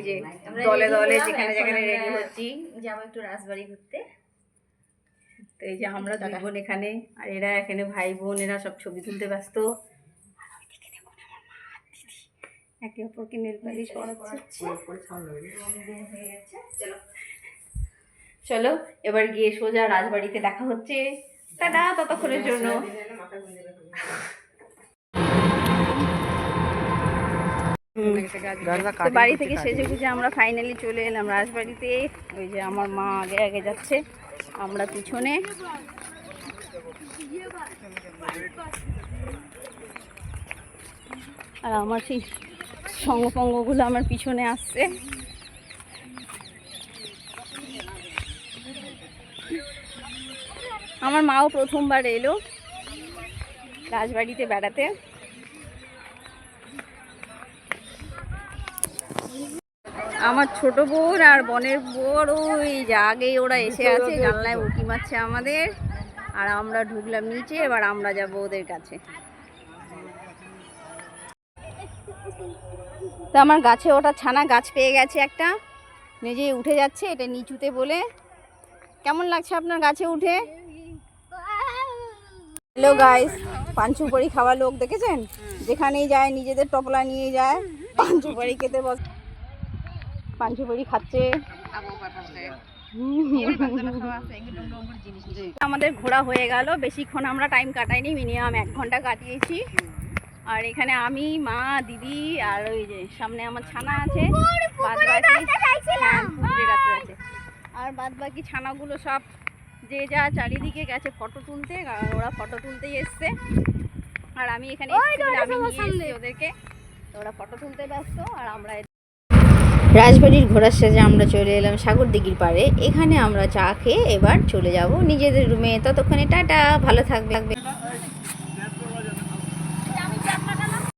যে দলে দলে যেখানে যেখানে রেডি হচ্ছি, যাবো একটু রাজবাড়ি ঘুরতে। তো এই যে আমরা দুই বোন এখানে, আর এরা এখানে ভাই বোন, এরা সব ছবি তুলতে ব্যস্ত। একে অপরকে নেল পালিশ করাচ্ছে। চলো এবার গিয়ে সোজা রাজবাড়িতে দেখা হচ্ছে। টাটা, ততক্ষণের জন্য। তো বাড়ি থেকে সেজে গুজে আমরা ফাইনালি চলে এলাম রাজবাড়িতে। ওই যে আমার মা আগে আগে যাচ্ছে, আমরা পিছনে। আর আমার সেই সঙ্গপঙ্গগুলো আমার পিছনে আসছে। আমার মাও প্রথমবার এলো রাজবাড়িতে বেড়াতে। আমার ছোট বোন আর বোনের বোন ওই যে আগেই ওরা এসে আছে, জানলায় উঁকি মারছে আমাদের। আর আমরা ঢুকলাম নিচে, এবার আমরা যাব ওদের কাছে। তো আমার গাছে ওটা ছানা গাছ পেয়ে গেছে একটা, নিজেই উঠে যাচ্ছে, এটা নিচুতে বলে। কেমন লাগছে আপনার গাছে উঠে? হ্যালো গাইস, পানসুপারি খাওয়া লোক দেখেছেন? যেখানেই যায় নিজেদের টপলা নিয়ে যায়, পানসুপারি খেতে বস। পানসুপারি খাচ্ছে। আমাদের ঘোরা হয়ে গেল, বেশিক্ষণ আমরা টাইম কাটাইনি, মিনিমাম 1 ঘন্টা কাটিয়েছি। আর এখানে আমি, মা, দিদি আর ওই যে সামনে আমার ছানা আছে, আর বাদ বাকি ছানাগুলো সব যে যা চারিদিকে গেছে ফটো তুলতে। ওরা ফটো তুলতেই এসছে, আর আমি এখানে ওদেরকে, ওরা ফটো তুলতে ব্যস্ত। আর আমরা রাজবাড়ির ঘোড়ার সাজে আমরা চলে এলাম সাগর দিঘির পাড়ে। এখানে আমরা চা খেয়ে এবার চলে যাব নিজেদের রুমে। ততক্ষণে টাটা, ভালো থাকবে।